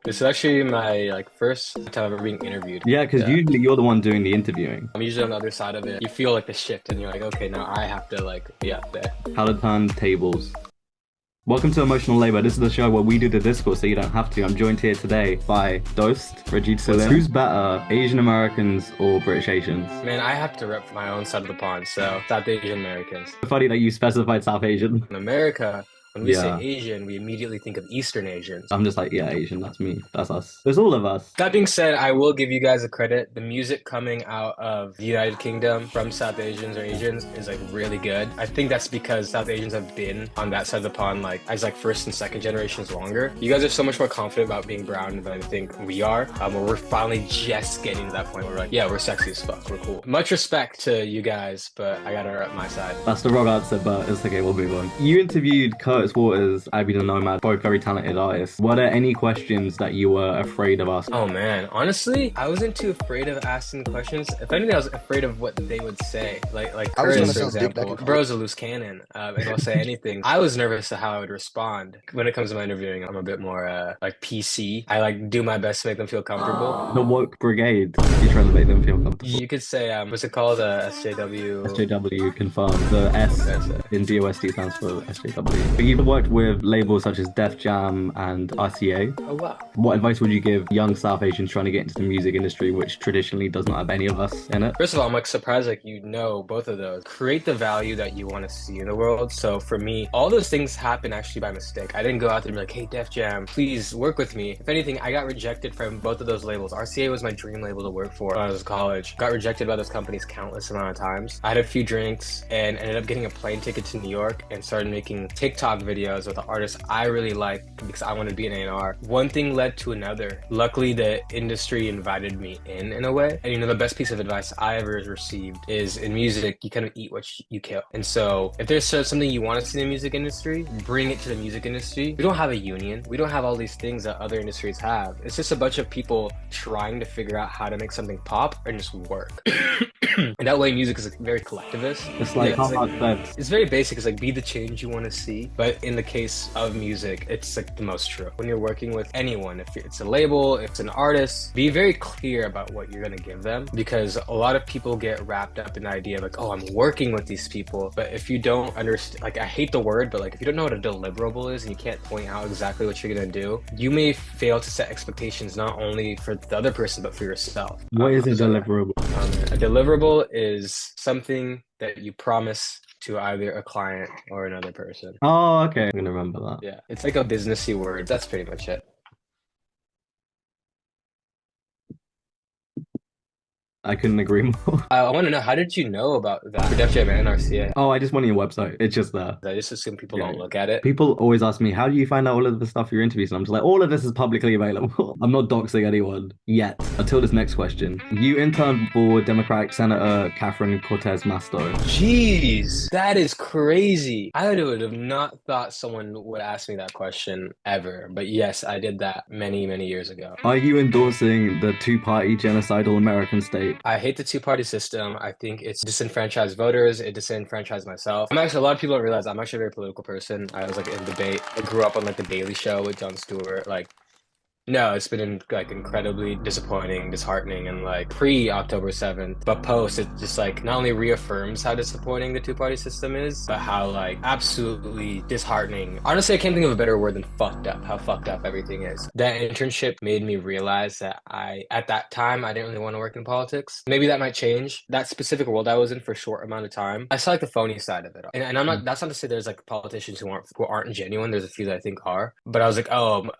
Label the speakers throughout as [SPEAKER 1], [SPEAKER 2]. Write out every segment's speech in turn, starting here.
[SPEAKER 1] This is actually my first time ever being interviewed.
[SPEAKER 2] Yeah, because
[SPEAKER 1] Yeah.
[SPEAKER 2] usually you're the one doing the interviewing.
[SPEAKER 1] I'm usually on the other side of it. You feel like the shift and you're like, okay, now I have to be up there.
[SPEAKER 2] How to turn tables. Welcome to Emotional Labor. This is the show where we do the discourse so you don't have to. I'm joined here today by DOST, Rajit Salim. Who's better, Asian Americans or British Asians?
[SPEAKER 1] Man, I have to rep my own side of the pond, so South Asian Americans.
[SPEAKER 2] Funny that you specified South Asian.
[SPEAKER 1] In America, when we say
[SPEAKER 2] Yeah.
[SPEAKER 1] Asian, we immediately think of Eastern Asians.
[SPEAKER 2] I'm just like, yeah, Asian, that's me. That's us. There's all of us.
[SPEAKER 1] That being said, I will give you guys a credit. The music coming out of the United Kingdom from South Asians or Asians is really good. I think that's because South Asians have been on that side of the pond as first and second generations longer. You guys are so much more confident about being brown than I think we are. Where we're finally just getting to that point where we're like, yeah, we're sexy as fuck. We're cool. Much respect to you guys, but I gotta rep my side.
[SPEAKER 2] That's the wrong answer, but it's okay, we'll move on. You interviewed Curtis Waters, Abby the Nomad, both very talented artists. Were there any questions that you were afraid of asking?
[SPEAKER 1] Oh man, honestly, I wasn't too afraid of asking questions. If anything, I was afraid of what they would say. Like Curtis, for example, bro's a loose cannon, and he'll say anything. I was nervous to how I would respond. When it comes to my interviewing, I'm a bit more PC. I do my best to make them feel comfortable.
[SPEAKER 2] The woke brigade, you're trying to make them feel comfortable.
[SPEAKER 1] You could say, what's it called? SJW.
[SPEAKER 2] SJW confirmed. The S in DOST stands for SJW. But you've worked with labels such as Def Jam and RCA.
[SPEAKER 1] Oh wow.
[SPEAKER 2] What advice would you give young South Asians trying to get into the music industry, which traditionally does not have any of us in it?
[SPEAKER 1] First of all, I'm surprised you know both of those. Create the value that you want to see in the world. So for me, all those things happen actually by mistake. I didn't go out there and be like, hey, Def Jam, please work with me. If anything, I got rejected from both of those labels. RCA was my dream label to work for when I was in college. Got rejected by those companies countless amount of times. I had a few drinks and ended up getting a plane ticket to New York and started making TikTok videos with the artists I really like because I wanted to be an A&R. One thing led to another. Luckily, the industry invited me in a way. And the best piece of advice I ever received is in music, you kind of eat what you kill. And so if there's something you want to see in the music industry, bring it to the music industry. We don't have a union. We don't have all these things that other industries have. It's just a bunch of people trying to figure out how to make something pop and just work. And that way music is very collectivist.
[SPEAKER 2] It's like,
[SPEAKER 1] it's very basic. It's be the change you want to see. But in the case of music, it's the most true. When you're working with anyone, if it's a label, if it's an artist, be very clear about what you're going to give them, because a lot of people get wrapped up in the idea of oh, I'm working with these people. But if you don't understand, I hate the word, but if you don't know what a deliverable is and you can't point out exactly what you're going to do, you may fail to set expectations not only for the other person, but for yourself.
[SPEAKER 2] What is a deliverable?
[SPEAKER 1] A deliverable is something that you promise to either a client or another person.
[SPEAKER 2] Oh, okay. I'm gonna remember that.
[SPEAKER 1] Yeah, it's a businessy word. That's pretty much it.
[SPEAKER 2] I couldn't agree more.
[SPEAKER 1] I want to know, how did you know about that for Def Jam and RCA?
[SPEAKER 2] Oh, I just went on your website. It's just there.
[SPEAKER 1] I just assume people don't look at it.
[SPEAKER 2] People always ask me, how do you find out all of the stuff for your interviews? And I'm just like, all of this is publicly available. I'm not doxing anyone yet. Until this next question. You interned for Democratic Senator Catherine Cortez Masto.
[SPEAKER 1] Jeez, that is crazy. I would have not thought someone would ask me that question ever. But yes, I did that many, many years ago.
[SPEAKER 2] Are you endorsing the two-party genocidal American state?
[SPEAKER 1] I hate the two-party system. I think it's disenfranchised voters. It disenfranchised myself. A lot of people don't realize I'm actually a very political person. I was in debate. I grew up on the Daily Show with Jon Stewart. No, it's been incredibly disappointing, disheartening, and pre-October 7th. But post, it just not only reaffirms how disappointing the two-party system is, but how absolutely disheartening. Honestly, I can't think of a better word than fucked up, how fucked up everything is. That internship made me realize that at that time, I didn't really want to work in politics. Maybe that might change. That specific world I was in for a short amount of time, I saw the phony side of it. And I'm not, that's not to say there's politicians who aren't genuine. There's a few that I think are. But I was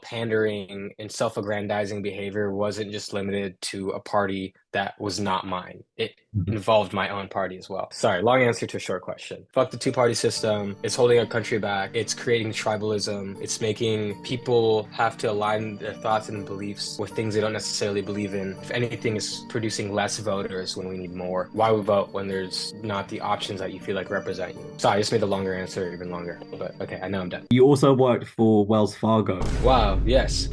[SPEAKER 1] pandering and self-aggrandizing behavior wasn't just limited to a party that was not mine. It involved my own party as well. Sorry, long answer to a short question. Fuck the two-party system. It's holding our country back. It's creating tribalism. It's making people have to align their thoughts and beliefs with things they don't necessarily believe in. If anything, it's producing less voters when we need more. Why we vote when there's not the options that you feel represent you? Sorry, I just made the longer answer even longer. But okay, I know I'm done.
[SPEAKER 2] You also worked for Wells Fargo.
[SPEAKER 1] Wow, yes.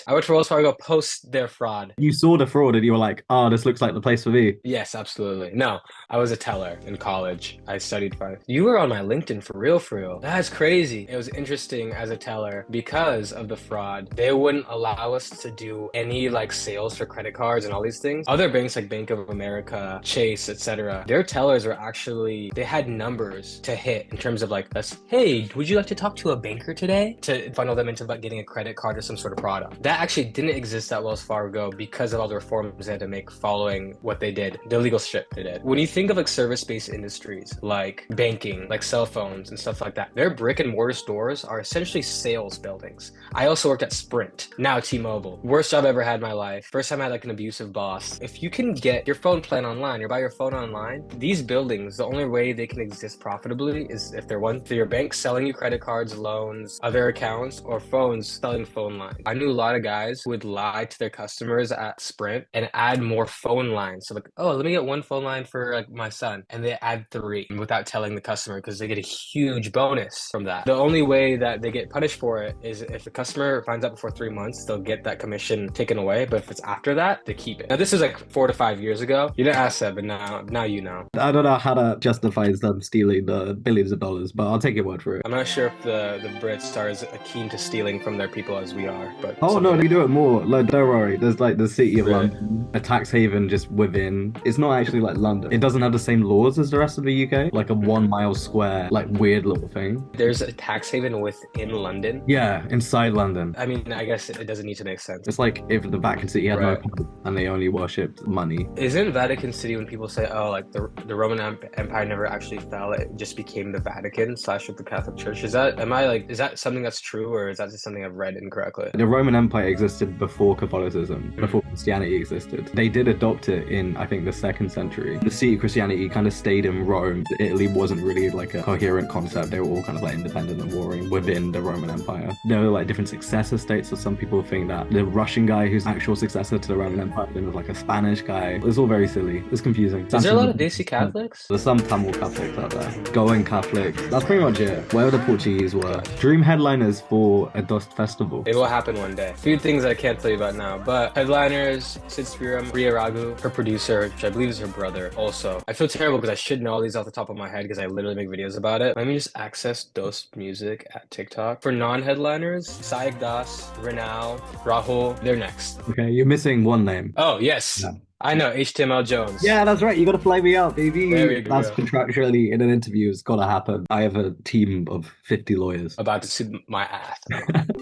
[SPEAKER 1] I worked for Wells Fargo post their fraud.
[SPEAKER 2] You saw the fraud and you were like, oh, this looks like the place for me.
[SPEAKER 1] Yes, absolutely. No, I was a teller in college. I studied finance. You were on my LinkedIn for real, for real. That's crazy. It was interesting as a teller because of the fraud. They wouldn't allow us to do any like sales for credit cards and all these things. Other banks like Bank of America, Chase, etc. Their tellers were actually, they had numbers to hit in terms of like, hey, would you like to talk to a banker today? To funnel them into like getting a credit card or some sort of product. That actually didn't exist at Wells Fargo because of all the reforms they had to make following what they did, the illegal shit they did. When you think of like service-based industries like banking, like cell phones and stuff like that, their brick and mortar stores are essentially sales buildings. I also worked at Sprint, now T-Mobile. Worst job I ever had in my life. First time I had like an abusive boss. If you can get your phone plan online or buy your phone online, these buildings, the only way they can exist profitably is if they're one, through your bank selling you credit cards, loans, other accounts, or phones selling phone lines. I knew a lot of guys who would lie to their customers at Sprint and add more phone lines. So like, oh, let me get one phone line for like my son. And they add 3 without telling the customer because they get a huge bonus from that. The only way that they get punished for it is if the customer finds out before 3 months, they'll get that commission taken away. But if it's after that, they keep it. Now, this is like 4 to 5 years ago. You didn't ask that, but now you know.
[SPEAKER 2] I don't know how that justifies them stealing the billions of dollars, but I'll take your word for it.
[SPEAKER 1] I'm not sure if the Brits are as keen to stealing from their people as we are, but
[SPEAKER 2] oh no, they do it more. Like, don't worry. There's like the city of
[SPEAKER 1] Really?
[SPEAKER 2] London, a tax haven just within. It's not actually like London. It doesn't have the same laws as the rest of the UK. Like a 1 mile square, like weird little thing.
[SPEAKER 1] There's a tax haven within London.
[SPEAKER 2] Yeah, inside London.
[SPEAKER 1] I mean, I guess it doesn't need to make sense.
[SPEAKER 2] It's like if the Vatican City had no
[SPEAKER 1] Right.
[SPEAKER 2] pope and they only worshipped money.
[SPEAKER 1] Isn't Vatican City when people say, oh, like the Roman Empire never actually fell, it just became the Vatican / the Catholic Church? Is that something that's true, or is that just something I've read incorrectly?
[SPEAKER 2] The Roman Empire existed before Catholicism, before Christianity existed. They did adopt it in, I think, the 2nd century. The seat of Christianity kind of stayed in Rome. Italy wasn't really like a coherent concept. They were all kind of like independent and warring within the Roman Empire. There were like different successor states, so some people think that the Russian guy who's actual successor to the Roman Empire, then there's like a Spanish guy. It's all very silly. It's confusing.
[SPEAKER 1] Is there a lot of Desi Catholics?
[SPEAKER 2] There's some Tamil Catholics out there. Going Catholics. That's pretty much it. Wherever the Portuguese were. Dream headliners for a DOST festival.
[SPEAKER 1] It will happen one day. A few things I can't tell you about now, but headliners, Sid Spiram, Ria Raghu, her producer, which I believe is her brother also. I feel terrible because I should know all these off the top of my head because I literally make videos about it. Let me just access DOST music at TikTok. For non-headliners, Saik Das, Renal, Rahul, they're next.
[SPEAKER 2] Okay, you're missing one name.
[SPEAKER 1] Oh, yes.
[SPEAKER 2] Yeah.
[SPEAKER 1] I know, htmljones.
[SPEAKER 2] Yeah, that's right. You gotta fly me out, baby.
[SPEAKER 1] There we go.
[SPEAKER 2] That's contractually in an interview. It's gotta happen. I have a team of 50 lawyers.
[SPEAKER 1] About to sue my ass.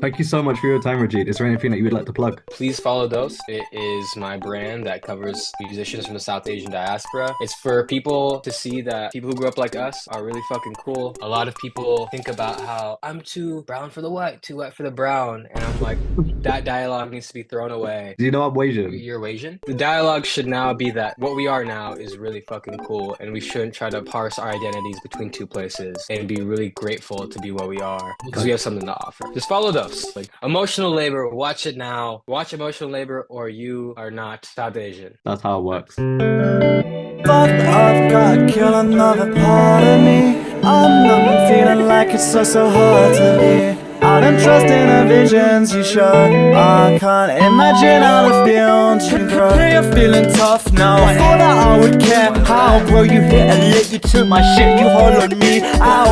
[SPEAKER 2] Thank you so much for your time, Rajit. Is there anything that you would like to plug?
[SPEAKER 1] Please follow DOST. It is my brand that covers musicians from the South Asian diaspora. It's for people to see that people who grew up like us are really fucking cool. A lot of people think about how I'm too brown for the white, too white for the brown. And I'm like, that dialogue needs to be thrown away.
[SPEAKER 2] Do you know I'm Asian?
[SPEAKER 1] You're Asian? The dialogue should now be that what we are now is really fucking cool, and we shouldn't try to parse our identities between 2 places and be really grateful to be what we are because we have something to offer. Just follow those. Like emotional labor, watch it now. Watch emotional labor or you are not South Asian.
[SPEAKER 2] That's how it works.
[SPEAKER 3] But I've got to kill another part of me. I'm feeling like it's so hard to be. I don't trust in the visions you show. I can't imagine how to feel. You're feeling tough now. I thought that I would care how, bro, you hit and lit. You took my shit, you hollowed me out.